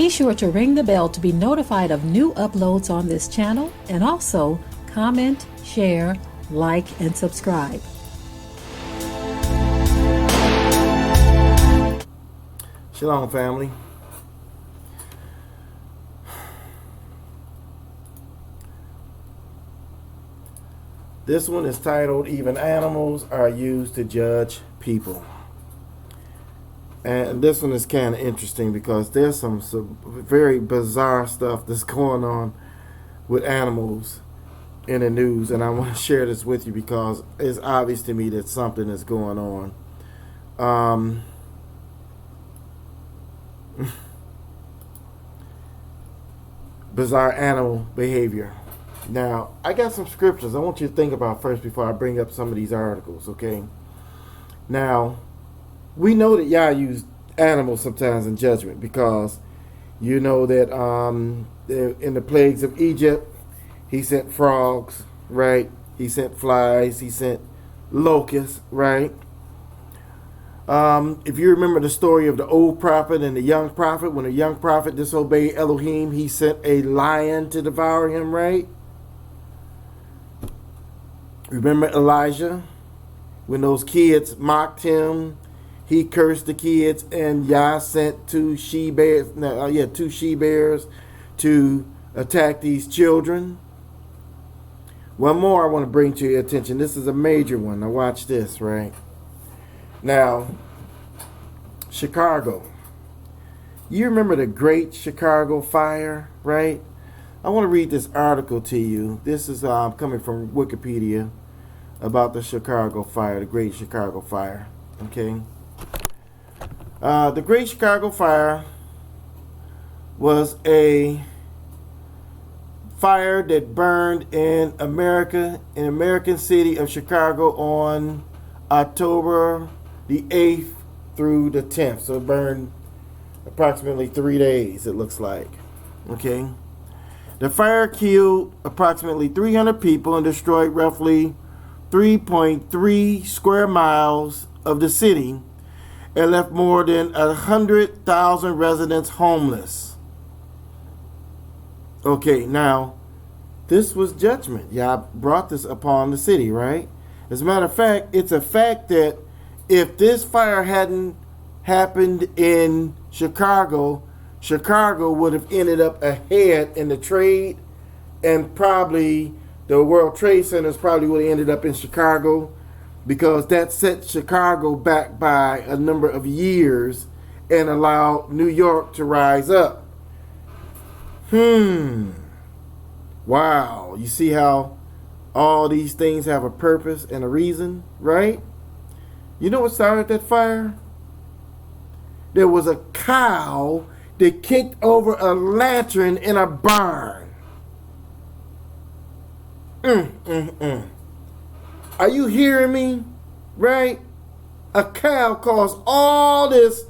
Be sure to ring the bell to be notified of new uploads on this channel, and also comment, share, like, and subscribe. Shalom, family. This one is titled, Even Animals Are Used to Judge People. And this one is kind of interesting because there's some very bizarre stuff that's going on with animals in the news. And I want to share this with you because it's obvious to me that something is going on. Bizarre animal behavior. Now, I got some scriptures I want you to think about first before I bring up some of these articles, okay? Now, we know that Yah used animals sometimes in judgment because you know that in the plagues of Egypt, he sent frogs, right? He sent flies, he sent locusts, right? If you remember the story of the old prophet and the young prophet, when the young prophet disobeyed Elohim, he sent a lion to devour him, right? Remember Elijah? When those kids mocked him, he cursed the kids, and Yah sent two she-bears to attack these children. One more I want to bring to your attention. This is a major one. Now watch this, right? Now, Chicago. You remember the Great Chicago Fire, right? I want to read this article to you. This is coming from Wikipedia about the Chicago Fire, the Great Chicago Fire. Okay. The Great Chicago Fire was a fire that burned in American city of Chicago on October the 8th through the 10th. So it burned approximately 3 days, it looks like. Okay. The fire killed approximately 300 people and destroyed roughly 3.3 square miles of the city and left more than 100,000 residents homeless. Okay, now, this was judgment. Yah brought this upon the city, right? As a matter of fact, it's a fact that if this fire hadn't happened in Chicago, Chicago would have ended up ahead in the trade, and probably the World Trade Centers probably would have ended up in Chicago, because that set Chicago back by a number of years and allowed New York to rise up. Wow. You see how all these things have a purpose and a reason, right? You know what started that fire? There was a cow that kicked over a lantern in a barn. Are you hearing me? Right? A cow caused all this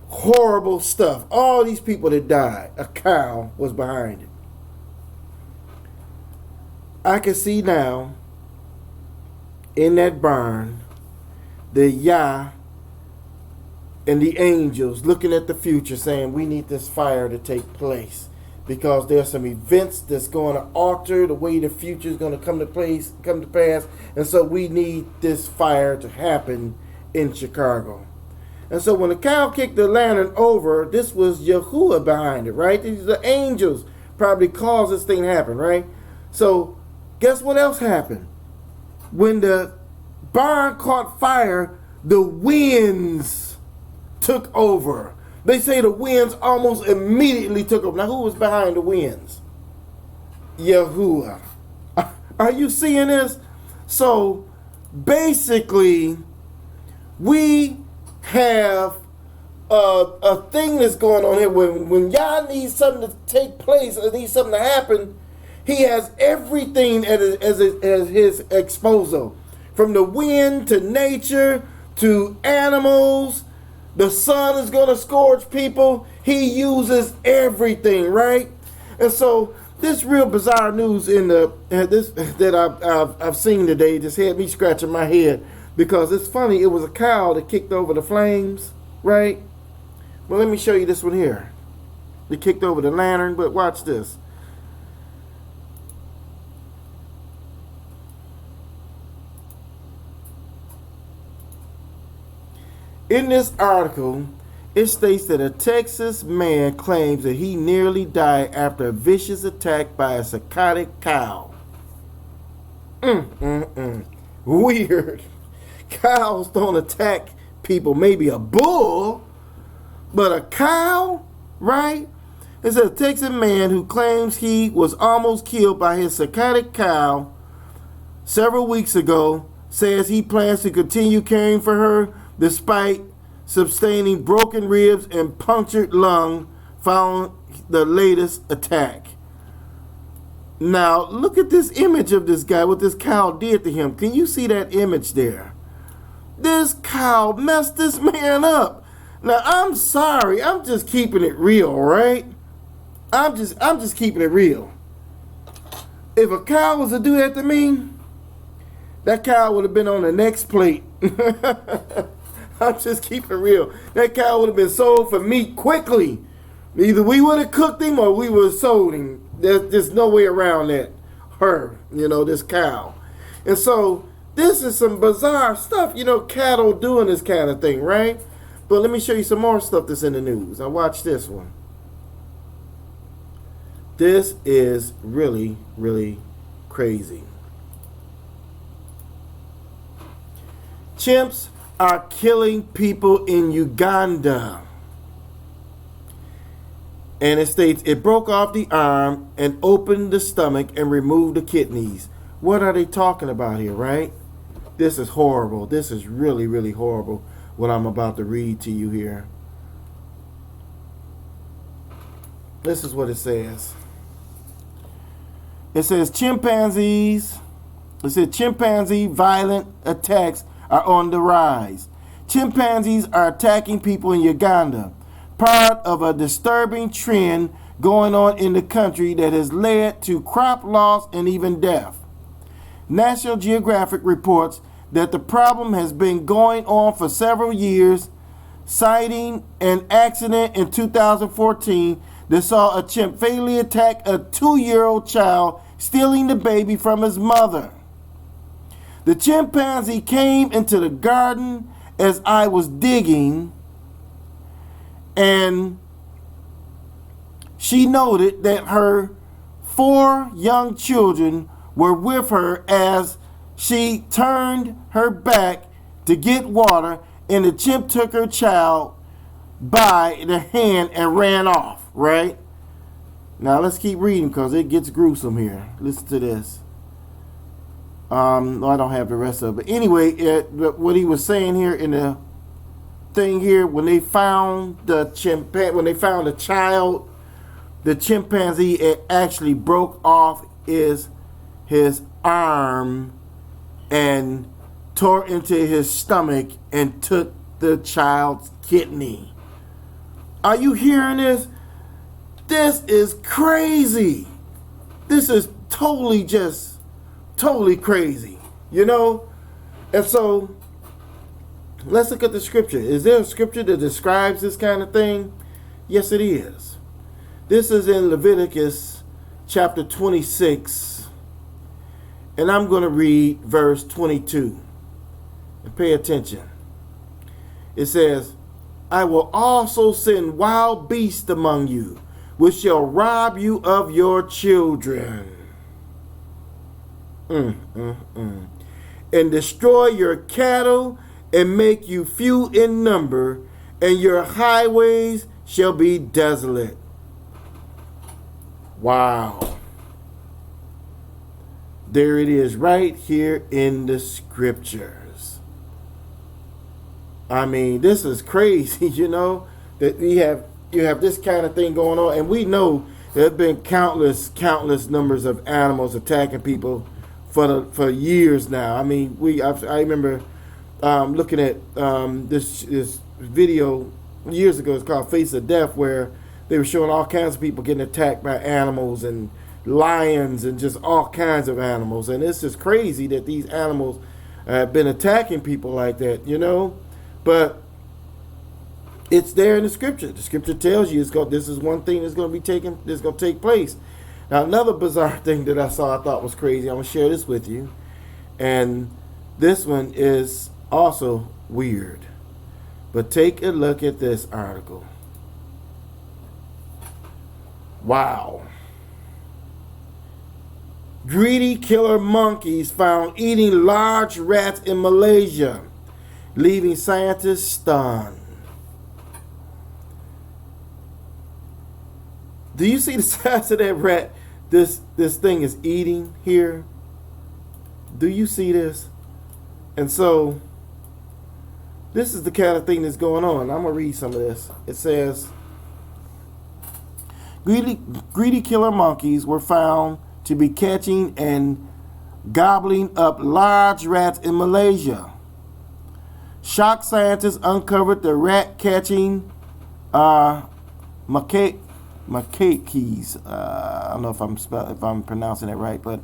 horrible stuff. All these people that died. A cow was behind it. I can see now in that barn the Yah and the angels looking at the future saying, we need this fire to take place because there's some events that's going to alter the way the future is going to come to pass, and so we need this fire to happen in Chicago. And so when the cow kicked the lantern over, this was Yahuwah behind it, right? These are the angels probably caused this thing to happen, right? So guess what else happened? When the barn caught fire, the winds took over. They say the winds almost immediately took over. Now, who was behind the winds? Yahuwah. Are you seeing this? So, basically, we have a thing that's going on here. When Yah needs something to take place or needs something to happen, he has everything at his disposal. From the wind to nature to animals. The sun is going to scourge people. He uses everything, right? And so this real bizarre news in that I've seen today just had me scratching my head, because it's funny. It was a cow that kicked over the flames, right? Well, let me show you this one here. They kicked over the lantern, but watch this. In this article, it states that a Texas man claims that he nearly died after a vicious attack by a psychotic cow. Weird. Cows don't attack people. Maybe a bull, but a cow, right? It's a Texas man who claims he was almost killed by his psychotic cow several weeks ago says he plans to continue caring for her despite sustaining broken ribs and punctured lung following the latest attack. Now, look at this image of this guy, what this cow did to him. Can you see that image there? This cow messed this man up. Now, I'm sorry. I'm just keeping it real, right? I'm just keeping it real. If a cow was to do that to me, that cow would have been on the next plate. I'm just keeping it real. That cow would have been sold for meat quickly. Either we would have cooked him or we would have sold him. There's no way around that. This cow. And so this is some bizarre stuff, cattle doing this kind of thing, right? But let me show you some more stuff that's in the news. Now watch this one. This is really, really crazy. Chimps are killing people in Uganda. And it states it broke off the arm and opened the stomach and removed the kidneys. What are they talking about here, right? This is horrible. This is really, really horrible, what I'm about to read to you here. This is what it says. It says chimpanzee violent attacks are on the rise. Chimpanzees are attacking people in Uganda, part of a disturbing trend going on in the country that has led to crop loss and even death. National Geographic reports that the problem has been going on for several years, citing an accident in 2014 that saw a chimp fatally attack a 2-year-old child, stealing the baby from his mother. The chimpanzee came into the garden as I was digging, and she noted that her 4 young children were with her as she turned her back to get water, and the chimp took her child by the hand and ran off, right? Now let's keep reading because it gets gruesome here. Listen to this. I don't have the rest of it. But anyway, what he was saying here in the thing here, when they found the child, the chimpanzee, it actually broke off his arm and tore into his stomach and took the child's kidney. Are you hearing this? This is crazy. This is totally crazy, And so let's look at the scripture. Is there a scripture that describes this kind of thing? Yes, it is. This is in Leviticus chapter 26, and I'm going to read verse 22. And pay attention. It says, I will also send wild beasts among you, which shall rob you of your children. And destroy your cattle and make you few in number, and your highways shall be desolate. Wow. There it is right here in the scriptures. I mean, this is crazy, that you have this kind of thing going on, and we know there have been countless numbers of animals attacking people for years now. I mean, I remember looking at this video years ago. It's called Face of Death, where they were showing all kinds of people getting attacked by animals and lions and just all kinds of animals. And it's just crazy that these animals have been attacking people like that, But It's there in the scripture. The scripture tells you this is one thing that's going to take place. Now, another bizarre thing that I saw I thought was crazy. I'm going to share this with you. And this one is also weird. But take a look at this article. Wow. Greedy killer monkeys found eating large rats in Malaysia, leaving scientists stunned. Do you see the size of that rat this thing is eating here? Do you see this? And so, this is the kind of thing that's going on. I'm going to read some of this. It says, greedy killer monkeys were found to be catching and gobbling up large rats in Malaysia. Shocked scientists uncovered the rat catching macaques. I don't know if I'm pronouncing it right, but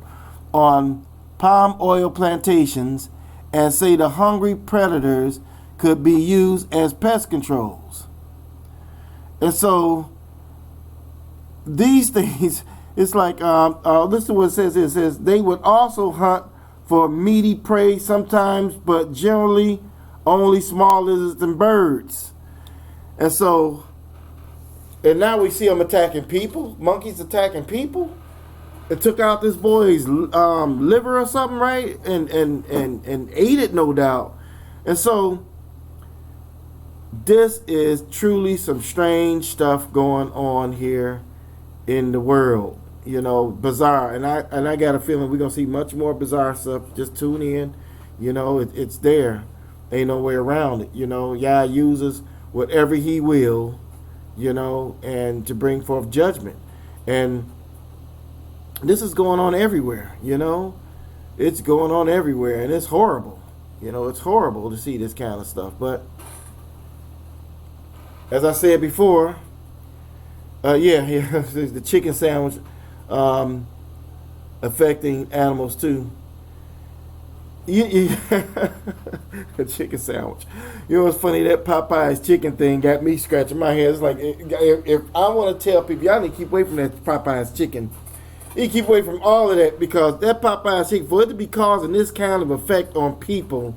on palm oil plantations, and say the hungry predators could be used as pest controls. And so these things, it's like listen to what it says. It says they would also hunt for meaty prey sometimes, but generally only small lizards and birds. And so, and now we see them attacking people. Monkeys attacking people. It took out this boy's liver or something, right? And ate it, no doubt. And so, this is truly some strange stuff going on here in the world. You know, bizarre. And I got a feeling we're gonna see much more bizarre stuff. Just tune in. You know, it's there. Ain't no way around it. You know, Yah uses whatever he will, you know, and to bring forth judgment. And this is going on everywhere, you know. It's going on everywhere, and it's horrible. You know, it's horrible to see this kind of stuff. But as I said before, the chicken sandwich affecting animals too. A chicken sandwich. You know what's funny? That PopEye's chicken thing got me scratching my head. It's like, if I want to tell people, y'all need to keep away from that PopEye's chicken. You keep away from all of that, because that PopEye's chicken, for it to be causing this kind of effect on people,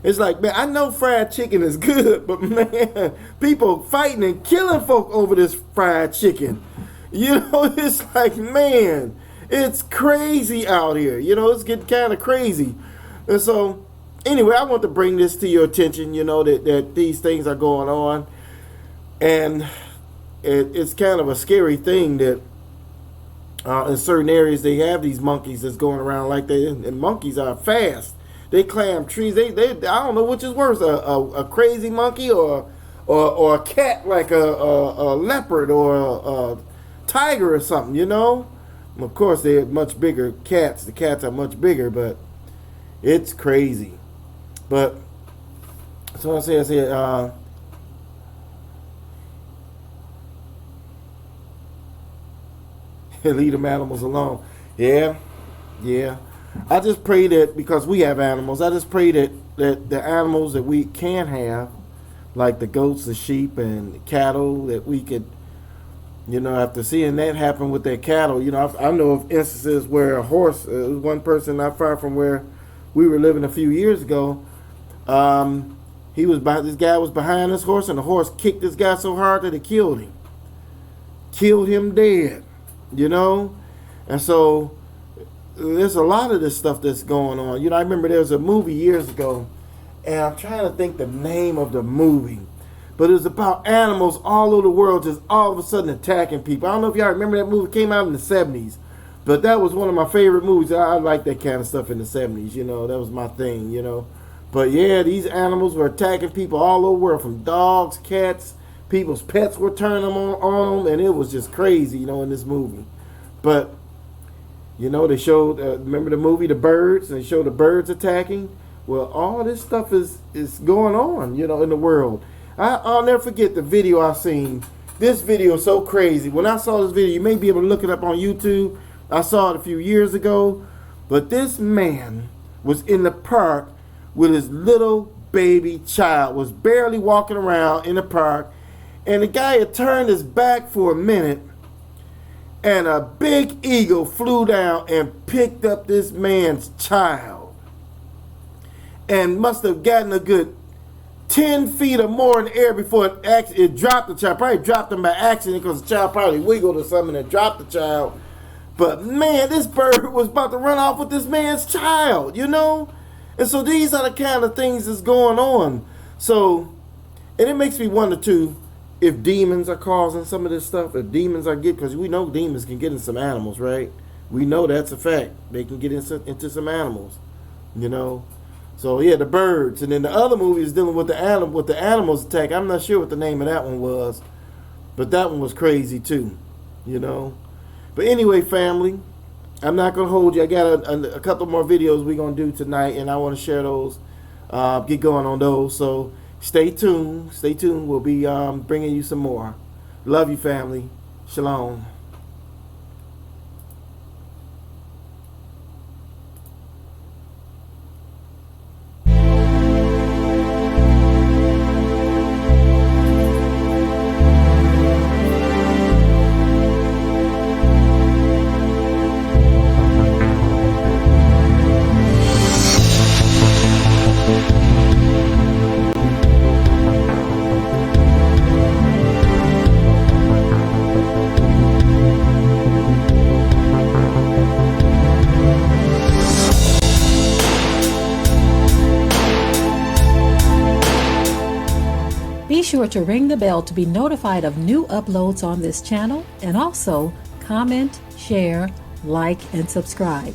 it's like, man, I know fried chicken is good, but man, people fighting and killing folk over this fried chicken. You know, it's like, man, it's crazy out here. You know, it's getting kind of crazy. And so, anyway, I want to bring this to your attention, you know, that these things are going on. And it's kind of a scary thing that in certain areas they have these monkeys that's going around like that. And monkeys are fast. They climb trees. They I don't know which is worse, a crazy monkey or a cat, like a leopard or a tiger or something, you know. Of course, they're much bigger cats. The cats are much bigger, but it's crazy. But so I said, leave them animals alone. Yeah. I just pray that, because we have animals, I just pray that the animals that we can have, like the goats, the sheep, and the cattle, that we could, you know, after seeing that happen with their cattle, you know, I know of instances where a horse, one person not far from where we were living a few years ago, this guy was behind this horse, and the horse kicked this guy so hard that it killed him dead, you know. And so there's a lot of this stuff that's going on. You know, I remember there was a movie years ago, and I'm trying to think the name of the movie, but it was about animals all over the world just all of a sudden attacking people. I don't know if y'all remember that movie. It came out in the 70s, but that was one of my favorite movies. I like that kind of stuff in the 70s, you know. That was my thing, you know. But yeah, these animals were attacking people all over the world, from dogs, cats, people's pets were turning them on them, and it was just crazy, you know, in this movie. But you know, they showed, remember the movie The Birds? And they showed the birds attacking. Well, all this stuff is going on, you know, in the world. I'll never forget the video I seen. This video is so crazy. When I saw this video, you may be able to look it up on YouTube. I saw it a few years ago. But this man was in the park with his little baby child, was barely walking around in the park, And the guy had turned his back for a minute, and a big eagle flew down and picked up this man's child. And must have gotten a good 10 feet or more in the air before it dropped the child. Probably dropped him by accident because the child probably wiggled or something and dropped the child. But man, this bird was about to run off with this man's child, you know? And so these are the kind of things that's going on. So, and it makes me wonder too, if demons are causing some of this stuff, if demons are getting, because we know demons can get in some animals, right? We know that's a fact. They can get into some animals, you know? So yeah, the birds. And then the other movie is dealing with the animals attack. I'm not sure what the name of that one was, but that one was crazy too, you know? But anyway, family, I'm not going to hold you. I got a couple more videos we're going to do tonight, and I want to share those, get going on those. So stay tuned. Stay tuned. We'll be bringing you some more. Love you, family. Shalom. Be sure to ring the bell to be notified of new uploads on this channel, and also comment, share, like, and subscribe.